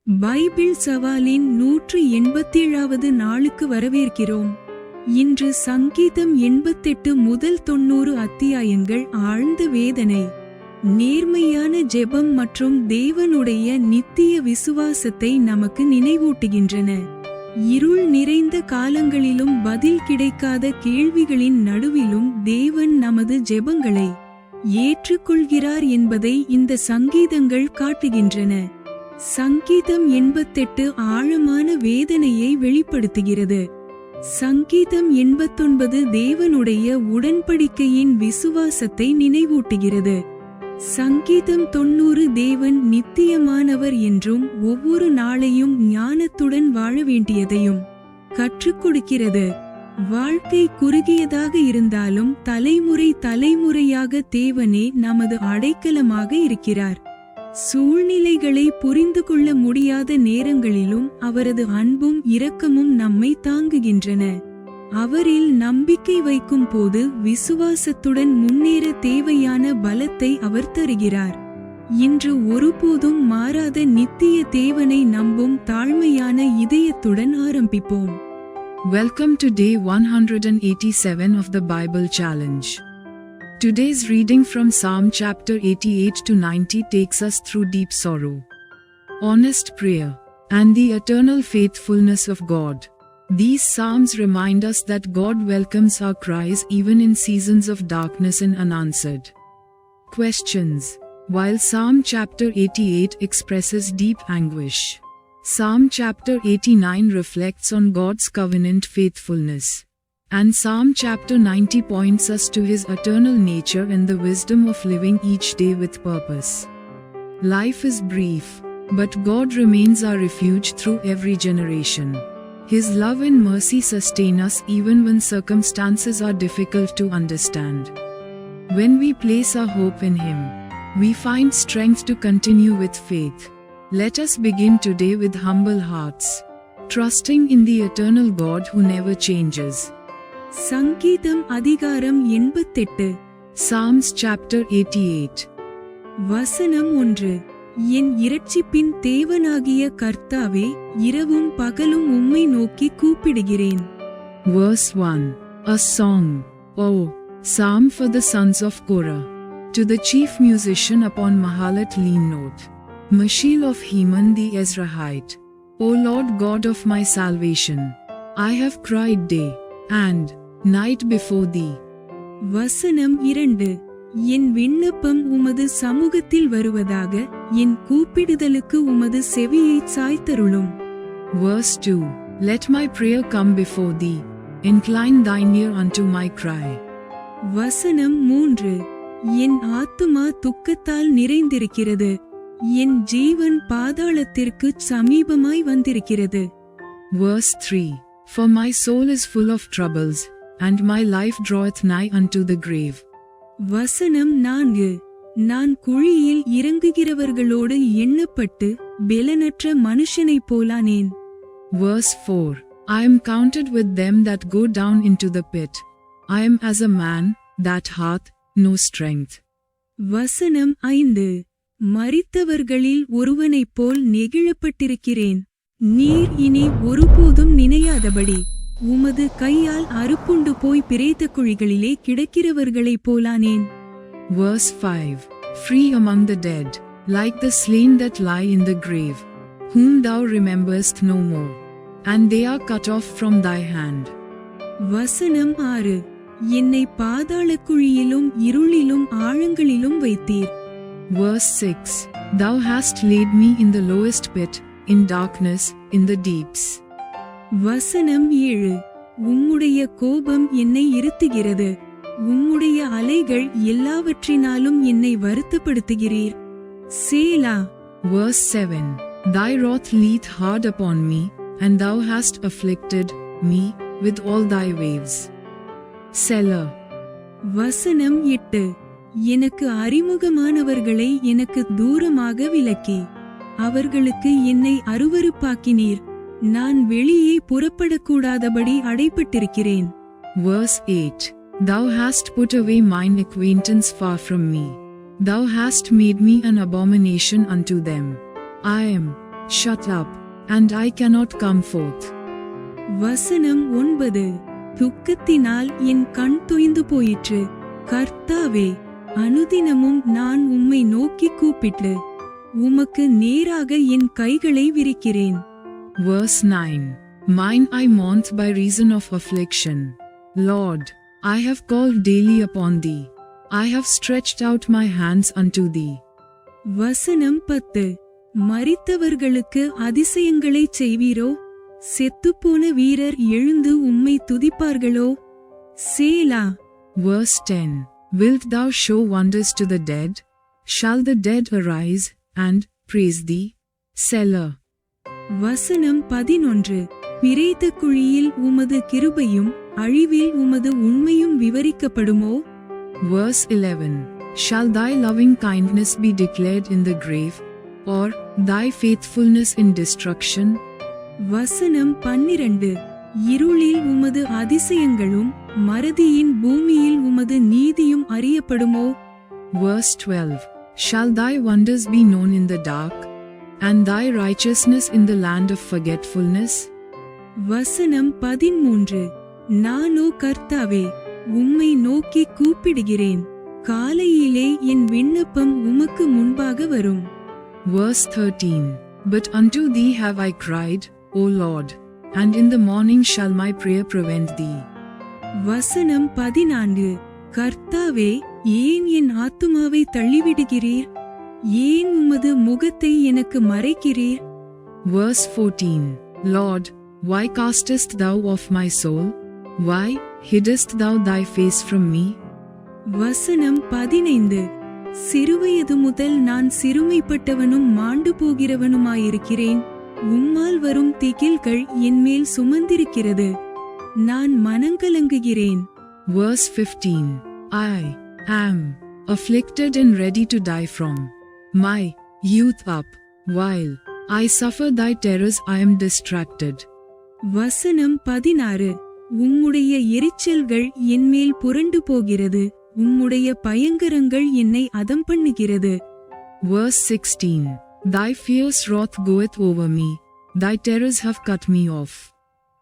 Bible சவாலின் 187வது நாளுக்கு வரவேற்கிறோம். இன்று சங்கீதம் 88 முதல் 90 அத்தியாயங்கள் ஆழ்ந்த வேதனை, நேர்மையான ஜெபம் மற்றும் தேவனுடைய நித்திய விசுவாசத்தை நமக்கு நினைவூட்டுகின்றன. இருள் நிறைந்த காலங்களிலும் பதில் கிடைக்காத கேள்விகளின் நடுவிலும் தேவன் நமது ஜெபங்களை ஏற்றுக்கொள்கிறார் என்பதை இந்த சங்கீதங்கள் காட்டுகின்றன. சங்கீதம் 88 ஆழமான வேதனையை வெளிப்படுத்துகிறது. சங்கீதம் 89 தேவனுடைய உடன்படிக்கையின் விசுவாசத்தை நினைவூட்டுகிறது. சங்கீதம் 90 தேவன் நித்தியமானவர் என்றும் ஒவ்வொரு நாளையும் ஞானத்துடன் வாழ வேண்டியதையும் கற்றுக் கொடுக்கிறது. வாழ்க்கை குறுகியதாக இருந்தாலும் தலைமுறையாக தேவனே நமது அடைக்கலமாக இருக்கிறார். சூழ்நிலைகளை புரிந்து கொள்ள முடியாத நேரங்களிலும் அவரது அன்பும் இரக்கமும் நம்மை தாங்குகின்றன. அவரில் நம்பிக்கை வைக்கும் போது விசுவாசத்துடன் முன்னேற தேவையான பலத்தை அவர் தருகிறார். இன்று ஒருபோதும் மாறாத நித்திய தேவனை நம்பும் தாழ்மையான இதயத்துடன் ஆரம்பிப்போம். Welcome to day 187 of the Bible Challenge. Today's reading from Psalm chapter 88 to 90 takes us through deep sorrow, honest prayer, and the eternal faithfulness of God. These psalms remind us that God welcomes our cries even in seasons of darkness and unanswered questions. While Psalm chapter 88 expresses deep anguish, Psalm chapter 89 reflects on God's covenant faithfulness. And Psalm chapter 90 points us to His eternal nature and the wisdom of living each day with purpose. Life is brief, but God remains our refuge through every generation. His love and mercy sustain us even when circumstances are difficult to understand. When we place our hope in Him, we find strength to continue with faith. Let us begin today with humble hearts, trusting in the eternal God who never changes. சங்கீதம் அதிகாரம் 88. Psalms chapter 88. வசனம் 1. என் இரட்சிப்பின் தேவனாகிய கர்த்தாவே, இரவும் பகலும் உம்மை நோக்கி கூப்பிடுகிறேன். Verse 1. A song. Oh, psalm for the sons of Korah. To the chief musician upon Mahalat lean note. Mashil of Heman the Ezrahite. O Lord God of my salvation, I have cried day and night before thee. வசனம் 2. என் விண்ணப்பம் உமது சமூகத்தில் வருவதாக, என் கூப்பிடுதலுக்கு உமது செவியைச் சாய்த்தருளும். Verse 2. Let my prayer come before thee, incline thine ear unto my cry. வசனம் 3. என் ஆத்துமா துக்கத்தால் நிறைந்திருக்கிறது, என் ஜீவன் பாதாளத்திற்கு சமீபமாய் வந்திருக்கிறது. Verse 3. For my soul is full of troubles, and my life draweth nigh unto the grave. வசனம் 4. நான் குழியில் இறங்குகிறவர்களோடு எண்ணப்பட்டு பெலனற்ற மனுஷனைப் போலானேன். Verse 4. I am counted with them that go down into the pit. I am as a man that hath no strength. வசனம் 5. மரித்தவர்களில் ஒருவனைப் போல் நெகிழப்பட்டிருக்கிறேன். நீர் இனி ஒருபோதும் நினையாதபடி உமது கையால் அறுப்புண்டு போய் பிரேத குழிகளிலே கிடக்கிறவர்களைப் போலானேன். Verse 5. Free among the dead, like the slain that lie in the grave, whom thou rememberest no more, and they are cut off from thy hand. வசனம் 6. என்னை பாதாள குழியிலும் இருளிலும் ஆழங்களிலும் வைத்தீர். Verse 6. Thou hast laid me in the lowest pit, in darkness, in the deeps. வசனம் 7. உம்முடைய கோபம் என்னை இருத்துகிறது, உம்முடைய அலைகள் எல்லாவற்றினாலும் என்னை வருத்தப்படுத்துகிறீர். சேலா. Verse 7. Thy wrath leath hard upon me, and thou hast afflicted me with all thy waves. Selah. வசனம் 8. எனக்கு அறிமுகமானவர்களை எனக்கு தூரமாக விலக்கி, அவர்களுக்கு என்னை அருவருப்பாக்கினீர். நான் வெளியே புறப்படக்கூடாதபடி அடைபட்டிருக்கிறேன். Verse 8. Thou hast put away mine acquaintance far from me. Thou hast made me an abomination unto them. I am Shut up, and I cannot come forth. வசனம் 9. துக்கத்தினால் என் கண் தொய்ந்து போயிற்று. கர்த்தாவே, அனுதினமும் நான் உம்மை நோக்கி கூப்பிட்டு உமக்கு நேராக என் கைகளை விரிக்கிறேன். Verse 9. Mine eye mourneth by reason of affliction. Lord, I have called daily upon thee. I have stretched out my hands unto thee. வசனம் 10. மரித்தவர்களுக்கு அதிசயங்களைச் செய்வீரோ? செத்துப்போன வீரர் எழுந்து உம்மை துதிப்பார்களோ? சேலா. Verse 10. Wilt thou show wonders to the dead? Shall the dead arise and praise thee? Selah. வசனம் 11. பிரேத குழியில் உமது கிருபையும் அழிவில் உமது உண்மையும் விவரிக்கப்படுமோ? Verse 11. Shall thy loving kindness be declared in the grave, or thy faithfulness in destruction? வசனம் 12. இருளில் உமது அதிசயங்களும் மறதியின் பூமியில் உமது நீதியும் அறியப்படுமோ? Verse 12. Shall thy wonders be known in the dark, and thy righteousness in the land of forgetfulness? வசனம் 13. நானோ கர்த்தாவே, உம்மை நோக்கி கூப்பிடுகிறேன். காலையிலே என் விண்ணப்பம் உமக்கு முன்பாக வரும். Verse 13. But unto thee have I cried, O Lord, and in the morning shall my prayer prevent thee. வசனம் 14. கர்த்தாவே, ஏன் என் ஆத்துமாவை தள்ளிவிடுகிறீர்? ஏன் உமது முகத்தை எனக்கு மறைக்கிறீர்? Verse 14. Lord, why castest thou off my soul? Why hiddest thou thy face from me? வசனம் 15. சிறுவயது முதல் நான் சிறுமைப்பட்டவனும் மாண்டு போகிறவனுமாயிருக்கிறேன். உம்மால் வரும் திகில்கள் என்மேல் சுமந்திருக்கிறது. நான் மனங்கலங்குகிறேன். Verse 15. I am afflicted and ready to die from my youth up. While I suffer thy terrors I am distracted. வசனம் 16. உம்முடைய எரிச்சல்கள் என்மேல் புரண்டு போகிறது. உம்முடைய பயங்கரங்கள் என்னை அதம் பண்ணுகிறது. Verse 16. Thy fierce wrath goeth over me. Thy terrors have cut me off.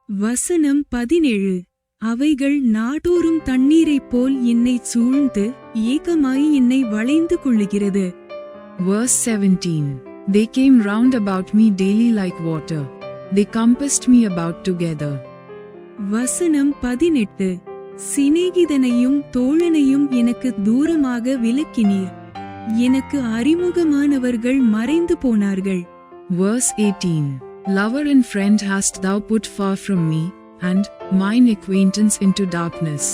வசனம் 17. அவைகள் நாடோறும் தண்ணீரைப் போல் என்னை சூழ்ந்து ஏகமாய் என்னை வளைந்து கொள்ளுகிறது. Verse 17. They came round about me daily like water. They compassed me about together. வசனம் 18. சிநேகிதனையும் தோழனையும் எனக்கு தூரமாக விலக்கினீர். எனக்கு அறிமுகமானவர்கள் மறைந்து போனார்கள். Verse 18. Lover and friend hast thou put far from me, and mine acquaintance into darkness.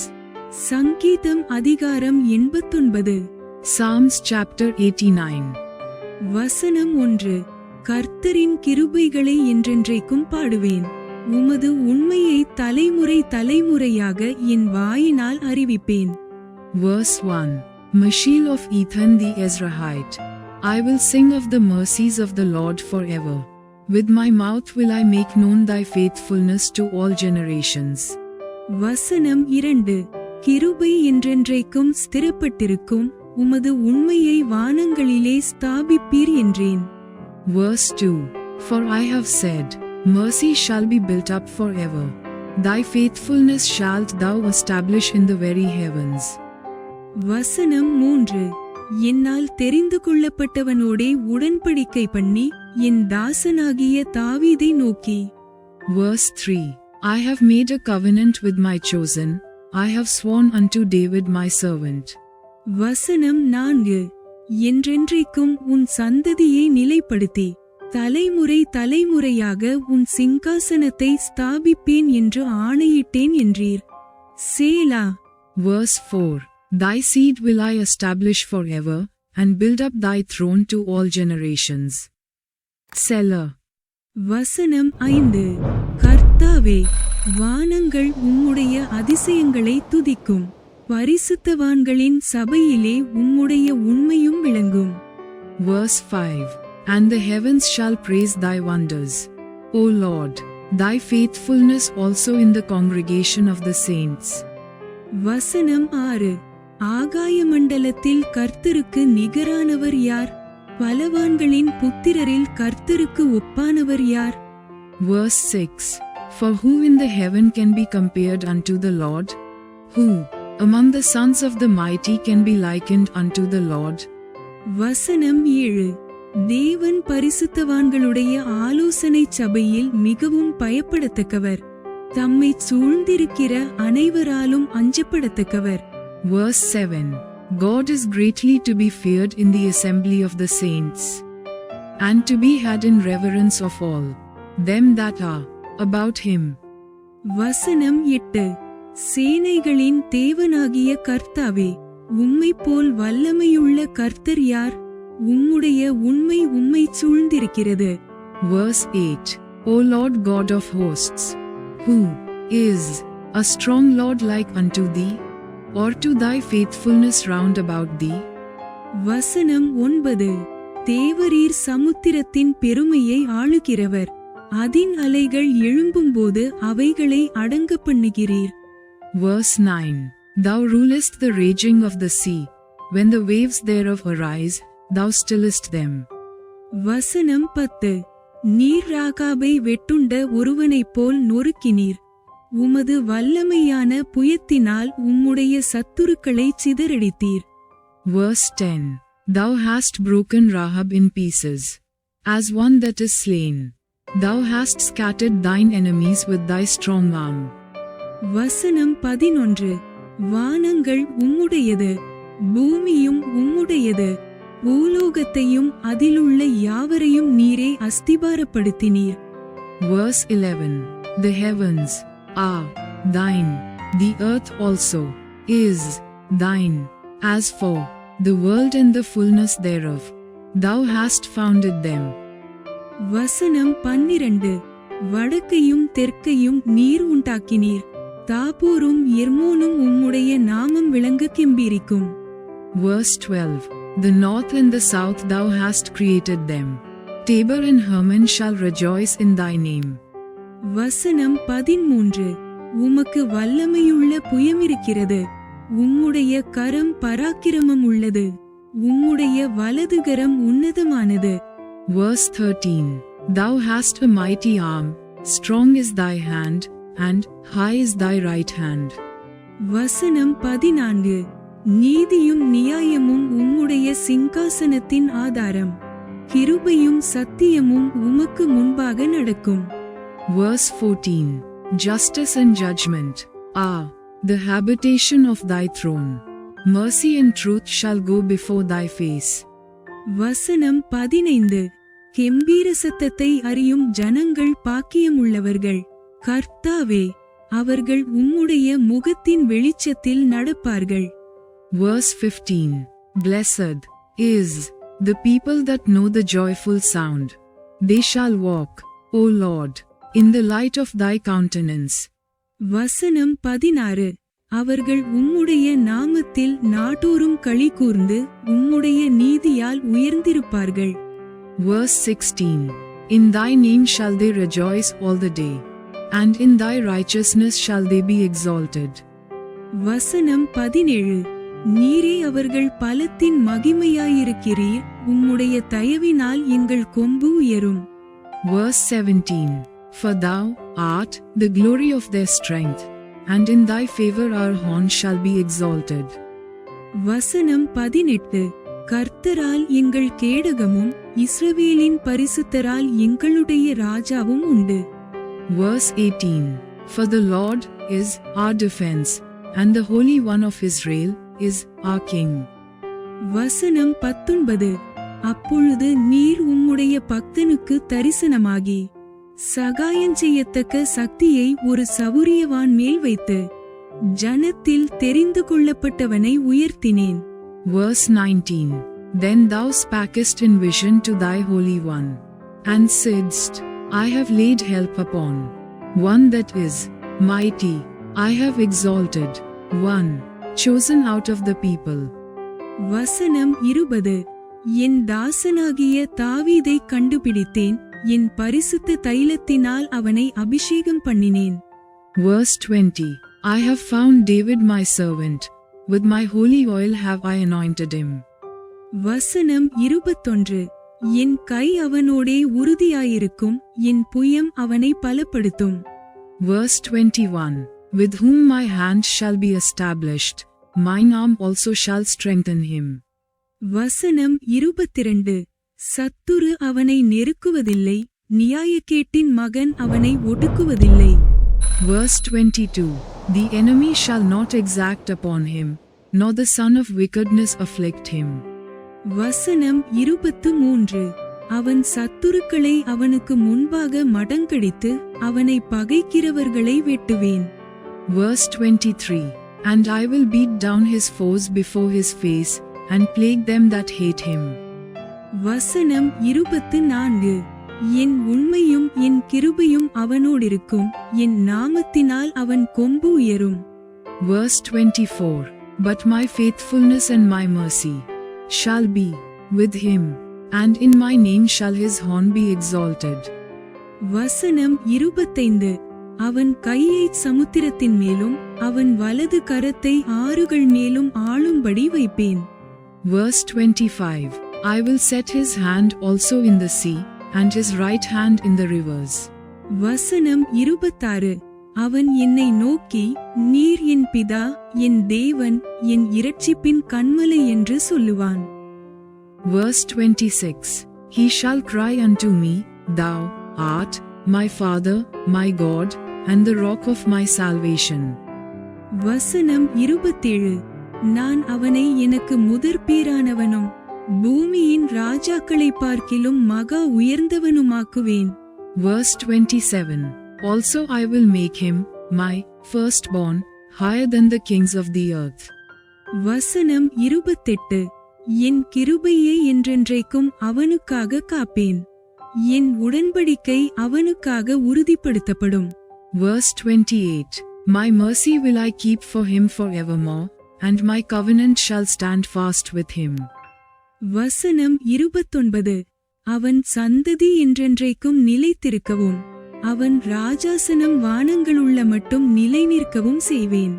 சங்கீதம் அதிகாரம் 89. Psalms chapter 89. வசனம் 1. கர்த்தரின் கிருபைகளை என்றென்றைக்கும் பாடுவேன். உமது உண்மையை தலைமுறை தலைமுறையாக என் வாயினால் அறிவிப்பேன். Verse 1. Mashil of Ethan the Ezrahite. I will sing of the mercies of the Lord forever. With my mouth will I make known thy faithfulness to all generations. வசனம் 2. கிருபை என்றென்றைக்கும் ஸ்திரப்பட்டிருக்கும். உமது உண்மையை வானங்களிலே ஸ்தாபிப்பீர் என்றேன். Verse 2. For I have said, mercy shall be built up forever. Thy faithfulness shalt thou establish in the very heavens. வசனம் 3. என்னால் தெரிந்து கொள்ளப்பட்டவனோடே உடன்படிக்கை பண்ணி என் தாசனாகிய தாவீதை நோக்கி. Verse 3. I have made a covenant with my chosen. I have sworn unto David my servant. வசனம் 4. என்றென்றைக்கும் உன் சந்ததியை நிலைப்படுத்தி தலைமுறை தலைமுறையாக உன் சிங்காசனத்தை ஸ்தாபிப்பேன் என்று ஆணையிட்டேன் என்றீர். சேலா. Verse 4. Thy seed will I establish forever, and build up thy throne to all generations. Selah. வசனம் 5. கர்த்தாவே, வானங்கள் உம்முடைய அதிசயங்களை துதிக்கும். பரிசுத்தவான்களின் சபையிலே உம்முடைய உண்மையும் விளங்கும். Verse 5. And the heavens shall praise thy wonders, O Lord, thy faithfulness also in the congregation of the saints. வசனம் 6. ஆகாய மண்டலத்தில் கர்த்தருக்கு நிகரானவர் யார்? பலவான்களின் புத்திரரில் கர்த்தருக்கு ஒப்பானவர் யார்? Verse 6 For who in the heaven can be compared unto the Lord? Who among the sons of the mighty can be likened unto the Lord? வசனம் 7 தேவன் பரிசுத்தவான்களுடைய ஆலோசனை சபையில் மிகவும் பயப்படத்தக்கவர், தம்மை சூழ்ந்திருக்கிற அனைவராலும் அஞ்சப்படத்தக்கவர். Verse 7 God is greatly to be feared in the assembly of the saints, and to be had in reverence of all them that are about him. வசனம் 8 சேனைகளின் தேவனாகிய கர்த்தாவே, உம்மை போல் வல்லமையுள்ள கர்த்தர் யார்? உம்முடைய உண்மை உம்மை சூழ்ந்திருக்கிறது. Verse 8 O Lord God of hosts, who is a strong Lord like unto thee, or to thy faithfulness round about thee? வசனம் 9 தேவரீர் சமுத்திரத்தின் பெருமையை ஆளுகிறவர், அதின் அலைகள் எழும்பும்போது அவைகளை அடங்க பண்ணுகிறீர். Verse 9 Thou rulest the raging of the sea, when the waves thereof arise, thou stillest them. வசனம் 10 நீர் ராகாபை வெட்டுண்ட ஒருவனைப் போல் நொறுக்கினீர், உமது வல்லமையான புயத்தினால் உம்முடைய சத்துருக்களை சிதறடித்தீர். Verse 10 Thou hast broken Rahab in pieces, as one that is slain. Thou hast scattered thine enemies with thy strong arm. வசனம் 11 வானங்கள் உம்முடையது, பூமியும் உம்முடையது, பூலோகத்தையும் அதிலுள்ள யாவரையும் நீரே அஸ்திபாரப்படுத்தினீர். Verse 11 The heavens are thine, the earth also is thine. As for the world and the fullness thereof, thou hast founded them. வசனம் 12 வடக்கையும் தெற்கையும் நீர் உண்டாக்கினீர், தாபோரும் எர்மோனும் உம்முடைய நாமம் விளங்க கெம்பீரிக்கும். Verse 12 The north and the south thou hast created them. Tabor and Hermon shall rejoice in thy name. வசனம் 13 உமக்கு வல்லமையுள்ள புயமிருக்கிறது, உம்முடைய கரம் பராக்கிரமம் உள்ளது, உம்முடைய வலதுகரம் உன்னதமானது. Verse 13 Thou hast a mighty arm, strong is thy hand, and high is thy right hand. வசனம் 14 நீதியும் நியாயமும் உம்முடைய சிங்காசனத்தின் ஆதாரம், கிருபையும் சத்தியமும் உமக்கு முன்பாக நடக்கும். Verse 14 Justice and judgment are the habitation of thy throne. Mercy and truth shall go before thy face. வசனம் 15 கெம்பீர சத்தத்தை அறியும் ஜனங்கள் பாக்கியமுள்ளவர்கள், கர்த்தாவே, அவர்கள் உம்முடைய முகத்தின் வெளிச்சத்தில் நடப்பார்கள். Verse 15 Blessed is the people that know the joyful sound. They shall walk, O Lord, in the light of thy countenance. வசனம் 16 அவர்கள் உம்முடைய நாமத்தில் நாடோறும் களி கூர்ந்து உம்முடைய நீதியால் உயர்ந்திருப்பார்கள். Verse 16 In thy name shall they rejoice all the day, and in thy righteousness shall they be exalted. வசனம் 17 நீரே அவர்கள் பலத்தின் மகிமையாயிருக்கிறீர், உம்முடைய தயவினால் எங்கள் கொம்பு உயரும். Verse 17 For thou art the glory of their strength, and in thy favor our horn shall be exalted. வசனம் 18 கர்த்தரால் எங்கள் கேடகமும் இஸ்ரவேலின் பரிசுத்தரால் எங்களுடைய ராஜாவும் உண்டு. Verse 18 For the Lord is our defense, and the Holy One of Israel is our King. வசனம் 19 அப்பொழுது நீர் உம்முடைய பக்தனுக்கு தரிசனமாகி சகாயம் செய்யத்தக்க சக்தியை ஒரு சவுரியவான் மேல் வைத்து ஜனத்தில் தெரிந்து கொள்ளப்பட்டவனை உயர்த்தினேன். Verse 19 Then thou spakest in vision to thy Holy One, and saidst, I have laid help upon one that is mighty, I have exalted one chosen out of the people. வசனம் 20 என் தாசனாகிய தாவீதை கண்டுபிடித்தேன், என் பரிசுத்த தைலத்தினால் அவனை அபிஷேகம் பண்ணினேன். Verse 20 I have found David my servant, with my holy oil have I anointed him. வசனம் 21. என் கை அவனோடே உறுதியாயிருக்கும், என் புயம் அவனை பலப்படுத்தும். Verse 21. With whom my hand shall be established, mine arm also shall strengthen him. வசனம் 22. சத்துரு அவனை நெருக்குவதில்லை, நியாயக்கேட்டின் மகன் அவனை ஒடுக்குவதில்லை. Verse 22. The enemy shall not exact upon him, nor the son of wickedness afflict him. வசனம் 23. அவன் சத்துருக்களை அவனுக்கு முன்பாக மடங்கடித்து அவனை பகைக்கிறவர்களை வெட்டுவேன். Verse 23. And I will beat down his foes before his face, and plague them that hate him. வசனம் 24. என் உண்மையும் என் கிருபையும் அவனோடிருக்கும், என் நாமத்தினால் அவன் கொம்பு உயரும். Verse 24. But my faithfulness and my mercy shall be with him, and in my name shall his horn be exalted. வசனம் 25. அவன் கையை சமுத்திரத்தின் மேலும் அவன் வலது கரத்தை ஆறுகள் மேலும் ஆளும்படி வைப்பேன். Verse 25. I will set his hand also in the sea, and his right hand in the rivers. வசனம் 26. அவன் என்னை நோக்கி, நீர் என் பிதா, என் தேவன், என் இரட்சிப்பின் கன்மலை என்று சொல்லுவான். Verse 26. He shall cry unto me, Thou art my Father, my God, and the rock of my salvation. வசனம் 27. நான் அவனை எனக்கு முதற்பேரானவனும் பூமியின் ராஜாக்களை பார்க்கிலும் மகா உயர்ந்தவனுமாக்குவேன். Verse 27. Also I will make him, my firstborn, higher than the kings of the earth. வசனம் 28. என் கிருபையை என்றென்றைக்கும் அவனுக்காக காப்பேன், என் உடன்படிக்கை அவனுக்காக உறுதிப்படுத்தப்படும். Verse 28. My mercy will I keep for him forevermore, and my covenant shall stand fast with him. வசனம் 29. அவன் சந்ததி என்றென்றைக்கும் நிலைத்திருக்கவும், அவன் ராஜாசனம் வானங்களுள்ள மட்டும் நிலை நிற்கவும் செய்வேன்.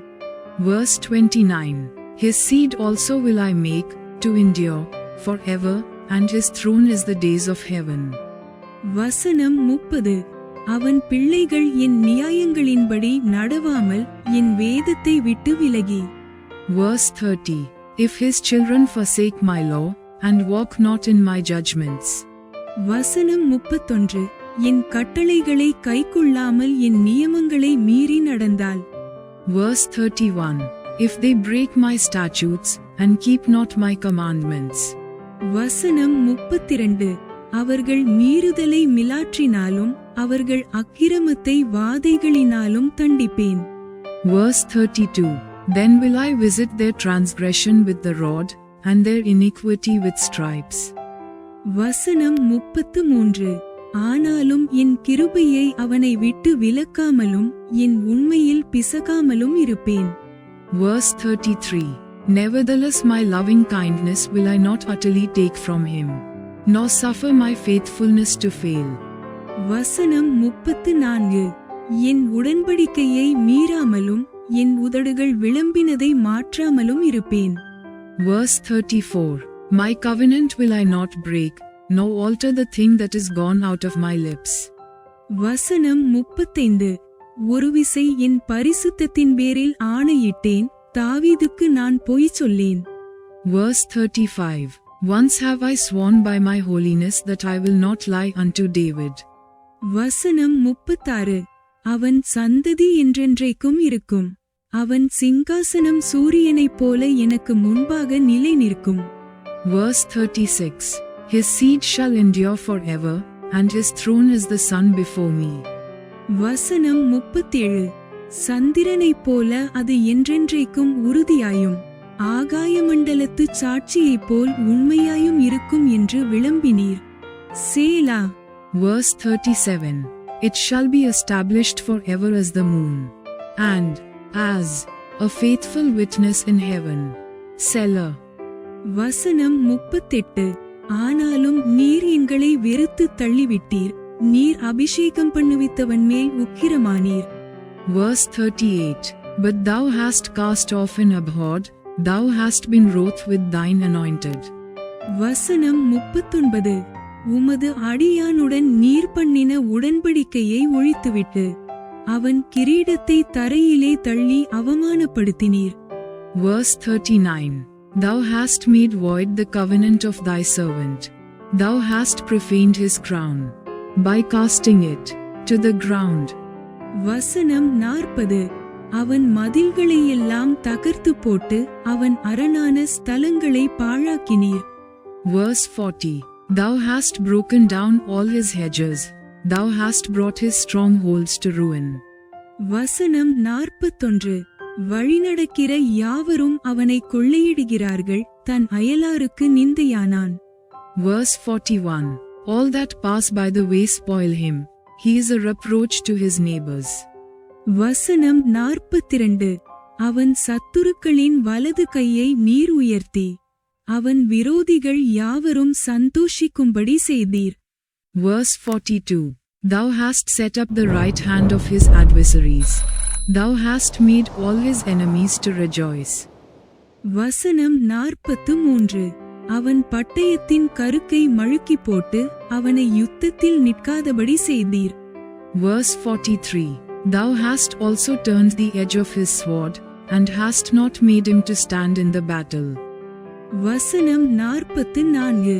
Verse 29. His seed also will I make to endure forever, and his throne is the days of heaven. வசனம் 30. அவன் பிள்ளைகள் என் நியாயங்களின்படி நடவாமல் என் வேதத்தை விட்டு விலகி. Verse 30. If his children forsake my law, and walk not in my judgments. வசனம் 31. என் கட்டளைகளை கைக்கொள்ளாமல் என் நியமங்களை மீறி நடந்தால். Verse 31. If they break my statutes, and keep not my commandments. வசனம் 32. அவர்கள் மீறுதலை மிலாற்றினாலும் அவர்கள் அக்கிரமத்தை வாதைகளினாலும் தண்டிப்பேன். Verse 32. Then will I visit their transgression with the rod, and their iniquity with stripes. வசனம் 33. ஆனாலும் என் கிருபையை அவனை விட்டு விலக்காமலும் என் உண்மையில் பிசகாமலும் இருப்பேன். Verse 33. Nevertheless my loving kindness will I not utterly take from him, nor suffer my faithfulness to fail. வசனம் 34. என் உடன்படிக்கையை மீறாமலும் என் உதடுகள் விளம்பினதை மாற்றாமலும் இருப்பேன். Verse 34. My covenant will I not break, nor alter the thing that is gone out of my lips. வசனம் 35. ஒருவிசை என் பரிசுத்தத்தின் பேரில் ஆணையிட்டேன், தாவீதுக்கு நான் பொய் சொல்லேன். Verse 35. Once have I sworn by my holiness that I will not lie unto David. வசனம் 36. அவன் சந்ததி என்றென்றைக்கும் இருக்கும், அவன் சிங்காசனம் சூரியனைப் போல எனக்கு முன்பாக நிலை நிற்கும். Verse 36. His seed shall endure forever, and his throne is the sun before me. வசனம் 37. சந்திரனைப் போல அது என்றென்றைக்கும் உறுதியாயும் ஆகாயமண்டலத்து சாட்சியைப் போல் உண்மையாயும் இருக்கும் என்று விளம்பினீர். சேலா. Verse 37. It shall be established forever as the moon, and as a faithful witness in heaven. Selah. வசனம் 38. ஆனாலும் நீர் எங்களை வெறுத்து தள்ளிவிட்டீர், நீர் அபிஷேகம் பண்ணுவித்தவன் மேல் உக்கிரமானீர். Verse 38. But thou hast cast off and abhorred, thou hast been wroth with thine anointed. வசனம் 39. உமது அடியானுடன் நீர் பண்ணின உடன்படிக்கையை ஒழித்துவிட்டு அவன் கிரீடத்தை தரையிலே தள்ளி அவமானப்படுத்தினீர். Verse 39. Thou hast made void the covenant of thy servant. Thou hast profaned his crown, by casting it to the ground. வசனம் 40. அவன் மதில்களையெல்லாம் தகர்த்து போட்டு அவன் அரணான ஸ்தலங்களை பாழாக்கினீர். Verse 40. Thou hast broken down all his hedges. Thou hast brought his strongholds to ruin. வசனம் 41. வழிநடக்கிற யாவரும் அவனை கொள்ளையிடுகிறார்கள், தன் அயலாருக்கு நிந்தையானான். Verse 41. All that pass by the way spoil him. He is a reproach to his neighbors. வசனம் 42. அவன் சத்துருக்களின் வலது கையை நீர் உயர்த்தி அவன் விரோதிகள் யாவரும் சந்தோஷிக்கும்படி செய்தீர். Verse 42. Thou hast set up the right hand of his adversaries. Thou hast made all his enemies to rejoice. வசனம் 43. அவன் பட்டயத்தின் கருக்கை மழுக்கி போட்டு அவனை யுத்தத்தில் நிற்காதபடி செய்தீர். Verse 43. Thou hast also turned the edge of his sword, and hast not made him to stand in the battle. வசனம் 44.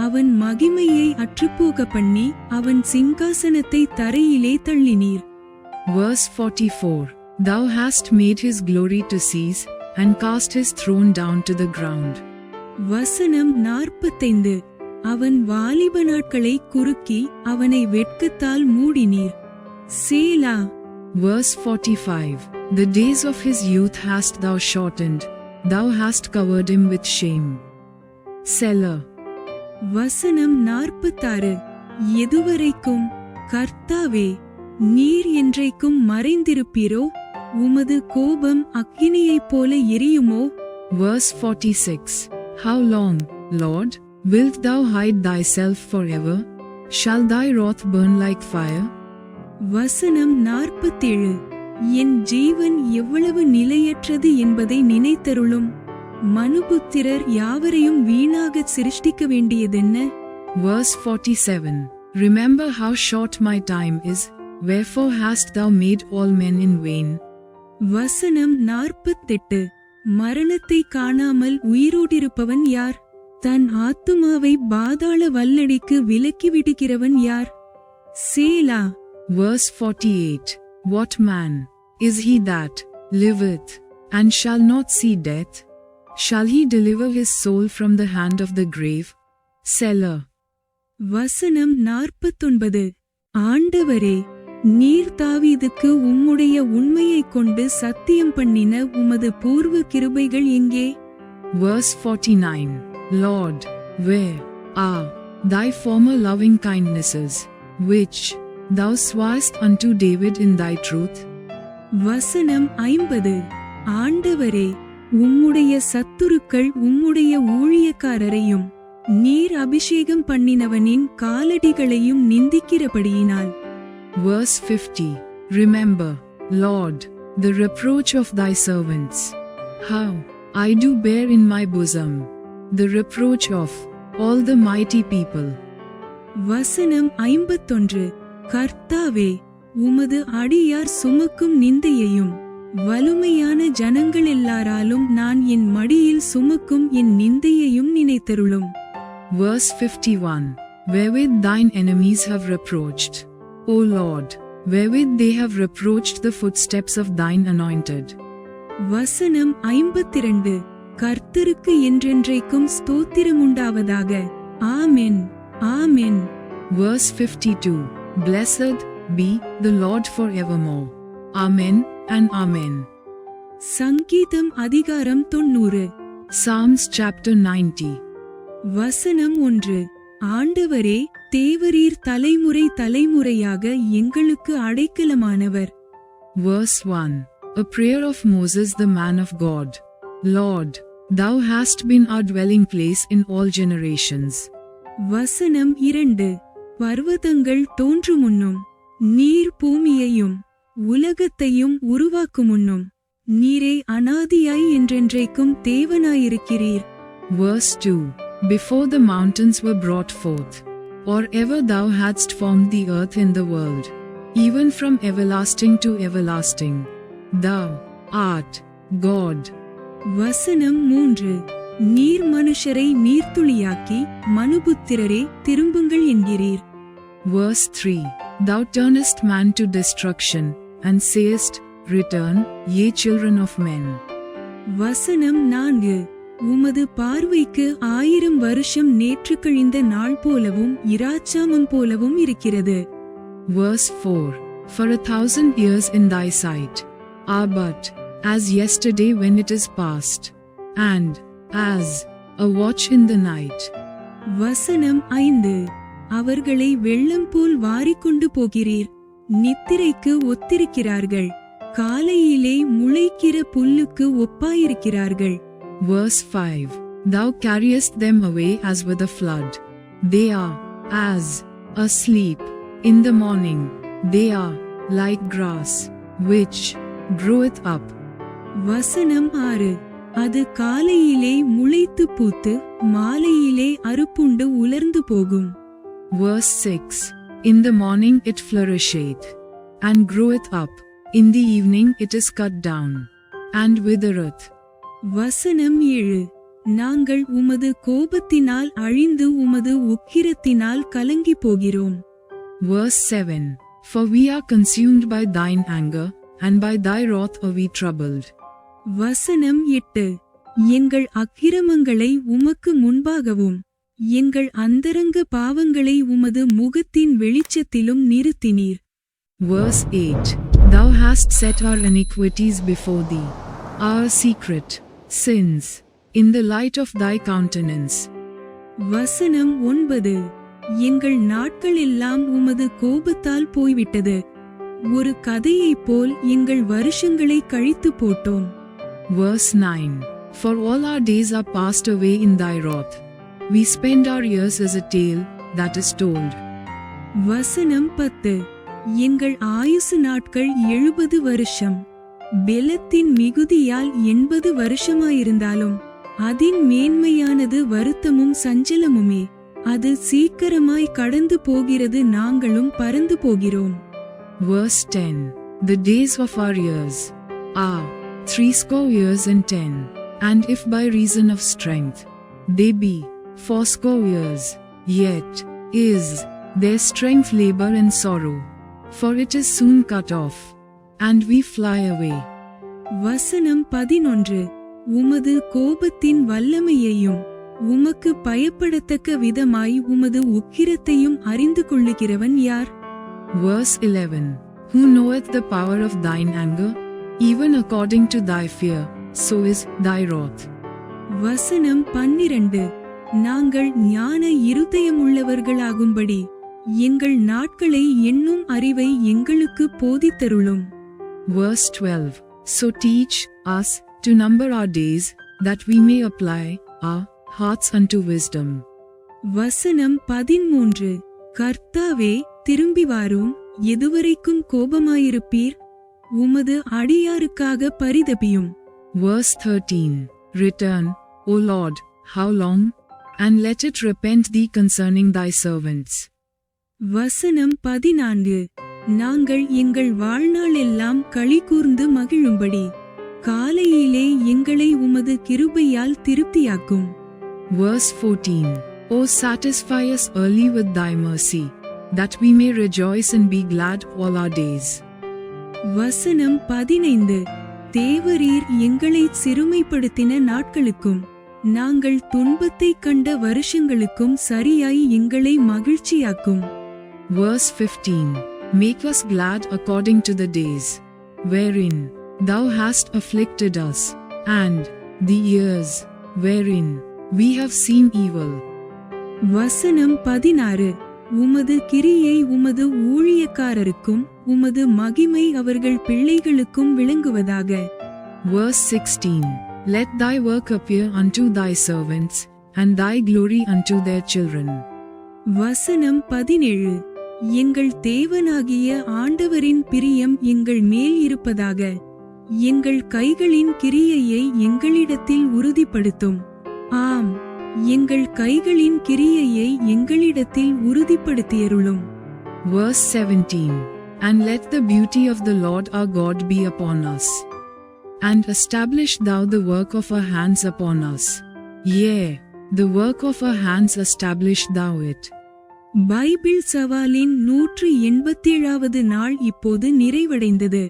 அவன் மகிமையை அற்றுப்போக பண்ணி அவன் சிங்காசனத்தை தரையிலே தள்ளினீர். Verse 44. Thou hast made his glory to cease, and cast his throne down to the ground. வசனம் 45. அவன் வாலிப நாட்களை குறுக்கி அவனை வெட்கத்தால் மூடினீர். சேலா. Verse 45. The days of his youth hast thou shortened, thou hast covered him with shame. Selah. வசனம் 46. எதுவரைக்கும் கர்த்தாவே நீர் என்றைக்கும் மறைந்திருப்பீரோ? உமது கோபம் அக்கினியைப் போல எரியுமோ? Verse 46. How long, Lord, wilt thou hide thyself forever? Shall thy wrath burn like fire? வசனம் 47. என் ஜீவன் எவ்வளவு நிலையற்றது என்பதை நினைத்தருளும். மனுபுத்திரர் யாவரையும் வீணாக சிருஷ்டிக்க வேண்டியதென்ன? Verse 47. Remember how short my time is, wherefore hast thou made all men in vain? வசனம் 48. மரணத்தை காணாமல் உயிரோடிருப்பவன் யார்? தன் ஆத்துமாவை பாதாள வல்லடிக்கு விலக்கி விடுகிறவன் யார்? சேலா. Verse 48. What man is he that liveth, and shall not see death? Shall he deliver his soul from the hand of the grave? Selah. வசனம் 49. ஆண்டவரே, நீர் தாவீதுக்கு உம்முடைய உண்மையைக் கொண்டு சத்தியம் பண்ணின உமது பூர்வ கிருபைகள் எங்கே? Verse 49. Lord, where are thy former loving kindnesses, which thou swast unto David in thy truth? வசனம் 50. ஆண்டவரே, உம்முடைய சத்துருக்கள் உம்முடைய ஊழியக்காரரையும் நீர் அபிஷேகம் பண்ணினவனின் காலடிகளையும் நிந்திக்கிறபடியினால். Verse 50. Remember, Lord, the reproach of thy servants. How I do bear in my bosom the reproach of all the mighty people. வசனம் 51. கர்த்தாவே, உமது அடியார் சுமக்கும் நிந்தையையும் வலுமையான ஜனங்களெல்லாராலும் நான் என் மடியில் சுமக்கும் என் நிந்தையையும் நினைத்தருளும். Verse 51. Wherewith thine enemies have reproached, O Lord, wherewith they have reproached the footsteps of thine anointed. வசனம் 52. கர்த்தருக்கு என்றென்றைக்கும் ஸ்தோத்திரமுண்டாவதாக. ஆமென், ஆமென். Verse 52. Blessed be the Lord forevermore. Amen and Amen. சங்கீதம் அதிகாரம் 90. Psalms chapter 90. வசனம் 1. ஆண்டவரே, தேவரீர் தலைமுறை தலைமுறையாக எங்களுக்கு அடைக்கலமானவர். Verse 1. A prayer of Moses the man of God. Lord, thou hast been our dwelling place in all generations. வசனம் 2. பர்வதங்கள் தோன்றுமுன்னும் நீர் பூமியையும் உலகத்தையும் உருவாக்குமுன்னும் நீரே அநாதியாய் என்றென்றைக்கும் தேவனாயிருக்கிறீர். Verse 2. before the mountains were brought forth, or ever thou hadst formed the earth in the world, even from everlasting to everlasting, thou art God. வசனம் 3. நீர் மனுஷரை நீர்த்துளியாக்கி மனுபுத்திரரே திரும்புங்கள் என்கிறீர். Verse 3. Thou turnest man to destruction, and sayest, Return, ye children of men. வசனம் 4. உமது பார்வைக்கு 1000 வருஷம் நேற்று கழிந்த நாள் போலவும் இராச்சாமம் போலவும் இருக்கிறது. Verse 4. For 1000 years in thy sight are but as yesterday when it is past, and as a watch in the night. வசனம் 5. அவர்களை வெள்ளம் போல் வாரிக்கொண்டு போகிறீர், நித்திரைக்கு ஒத்திருக்கிறார்கள், காலையிலே முளைக்கிற புல்லுக்கு ஒப்பாயிருக்கிறார்கள். Verse 5. Thou carriest them away as with a flood. They are as asleep in the morning. They are like grass, which groweth up. வசனம் 6. அது காலையிலே முளைத்து பூத்து மாலையிலே அறுப்புண்டு உலர்ந்து போகும். Verse 6. In the morning it flourisheth, and groweth up. In the evening it is cut down, and withereth. வசனம் 7. நாங்கள் உமது கோபத்தினால் அழிந்து உமது உக்கிரத்தினால் கலங்கி போகிறோம். Verse 7. For we are consumed by thine anger, and by thy wrath are we troubled. வசனம் 8. எங்கள் அக்கிரமங்களை உமக்கு முன்பாகவும் எங்கள் அந்தரங்க பாவங்களை உமது முகத்தின் வெளிச்சத்திலும் நிறுத்தினீர். Verse 8. Thou hast set our iniquities before thee, our secret sins, in the light of thy countenance. வசனம் 9. எங்கள் நாட்கள் எல்லாம் உமது கோபத்தால் போய்விட்டது, ஒரு கதையைப் போல் எங்கள் வருஷங்களை கழித்து போட்டோம். Verse 9. For all our days are passed away in thy wrath. We spend our years as a tale that is told. வசனம் 10. எங்கள் ஆயுசு நாட்கள் 70 வருஷம், பெலத்தின் மிகுதியால் 80 வருஷமாயிருந்தாலும் அதின் மேன்மையானது வருத்தமும் சஞ்சலமுமே, அது சீக்கிரமாய் கடந்து போகிறது, நாங்களும் பறந்து போகிறோம். Verse 10. The days of our years are 60 years and 10, and if by reason of strength they be 80 years, yet is their strength labor and sorrow, for it is soon cut off, and we fly away. வசனம் 11. உமது கோபத்தின் வல்லமையையும் உமக்கு பயப்படத்தக்க விதமாய் உமது உக்கிரத்தையும் அறிந்து கொள்ளுகிறவன் யார்? Verse 11. Who knoweth the power of thine anger? Even according to thy fear, so is thy wrath. வசனம் 12. நாங்கள் ஞான இருதயமுள்ளவர்களாகும்படி எங்கள் நாட்களை எண்ணும் அறிவை எங்களுக்கு போதித்தருளும். Verse 12. So teach us to number our days, that we may apply our hearts unto wisdom. வசனம் 13. கர்த்தாவே திரும்பி வாரும், எதுவரைக்கும் கோபமாயிருப்பீர்? உமது அடியாருக்காக பரிதபியும். Verse 13. Return, O Lord, how long? And let it repent thee concerning thy servants. வசனம் 14. நாங்கள் எங்கள் வாழ்நாளெல்லாம் களிகூர்ந்து மகிழும்படி காலையிலே எங்களை உமது கிருபையால் திருப்தியாக்கும். Verse 14. O satisfy us early with thy mercy, that we may rejoice and be glad all our days. வசனம் 15. தேவரீர் எங்களை சிறுமைப்படுத்தின நாட்களுக்கும் நாங்கள் துன்பத்தைக் கண்ட வருஷங்களுக்கும் சரியாய் எங்களை மகிழ்ச்சியாக்கும். Verse 15. Make us glad according to the days wherein thou hast afflicted us, and the years wherein we have seen evil. வசனம் 16. உமது கிரியை உமது ஊழியக்காரருக்கும் உமது மகிமை அவர்கள் பிள்ளைகளுக்கும் விளங்குவதாக. Verse 16. Let thy work appear unto thy servants, and thy glory unto their children. வசனம் 17. எங்கள் தேவனாகிய ஆண்டவரின் பிரியம் எங்கள் மேல் இருப்பதாக, எங்கள் கைகளின் கிரியையை எங்களிடத்தில் உறுதிப்படுத்தும். ஆம், எங்கள் கைகளின் கிரியையை எங்களிடத்தில் உறுதிப்படுத்தியருளும். Verse 17. And let the beauty of the Lord our God be upon us. And establish thou the work of our hands upon us. Yea, the work of our hands establish thou it. Bible சவாலின் 187வது நாள் இப்போது நிறைவடைந்தது.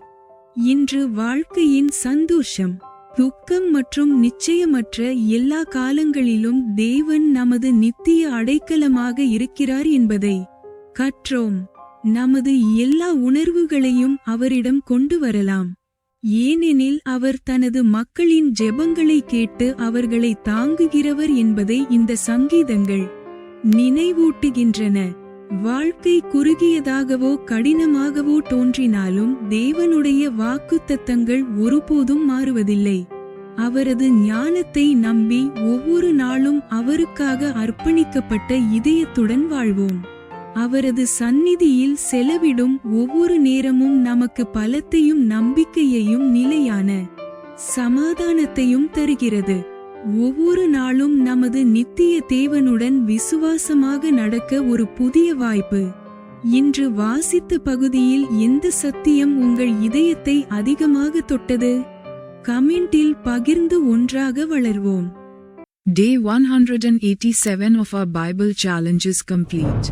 இன்று வாழ்க்கையின் சந்தோஷம், துக்கம் மற்றும் நிச்சயமற்ற எல்லா காலங்களிலும் தேவன் நமது நித்திய அடைக்கலமாக இருக்கிறார் என்பதை கற்றோம். நமது எல்லா உணர்வுகளையும் அவரிடம் கொண்டு வரலாம். ஏனெனில் அவர் தனது மக்களின் ஜெபங்களை கேட்டு அவர்களை தாங்குகிறவர் என்பதை இந்த சங்கீதங்கள் நினைவூட்டுகின்றன. வாழ்க்கை குறுகியதாகவோ கடினமாகவோ தோன்றினாலும் தேவனுடைய வாக்குத்தத்தங்கள் ஒருபோதும் மாறுவதில்லை. அவரது ஞானத்தை நம்பி ஒவ்வொரு நாளும் அவருக்காக அர்ப்பணிக்கப்பட்ட இதயத்துடன் வாழ்வோம். அவரது சந்நிதியில் செலவிடும் ஒவ்வொரு நேரமும் நமக்கு பலத்தையும் நம்பிக்கையையும் நிலையான சமாதானத்தையும் தருகிறது. ஒவ்வொரு நாளும் நமது நித்திய தேவனுடன் விசுவாசமாக நடக்க ஒரு புதிய வாய்ப்பு. இன்று வாசித்த பகுதியில் எந்த சத்தியம் உங்கள் இதயத்தை அதிகமாக தொட்டது? கமெண்டில் பகிர்ந்து ஒன்றாக வளர்வோம். Day 187 of our Bible challenge is complete.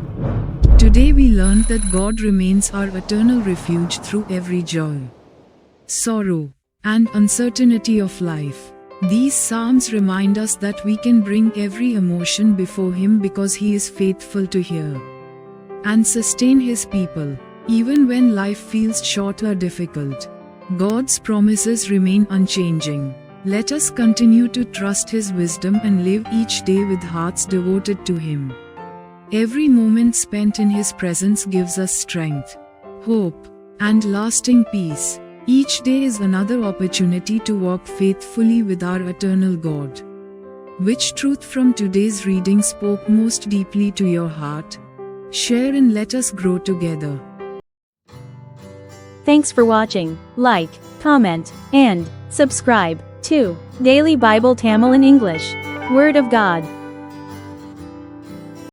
Today we learned that God remains our eternal refuge through every joy, sorrow, and uncertainty of life. These Psalms remind us that we can bring every emotion before Him because He is faithful to hear and sustain His people, even when life feels short or difficult. God's promises remain unchanging. Let us continue to trust His wisdom and live each day with hearts devoted to Him. Every moment spent in His presence gives us strength, hope, and lasting peace. Each day is another opportunity to walk faithfully with our eternal God. Which truth from today's reading spoke most deeply to your heart? Share and let us grow together. Thanks for watching. Like, comment, and subscribe to Daily Bible Tamil in English. Word of God.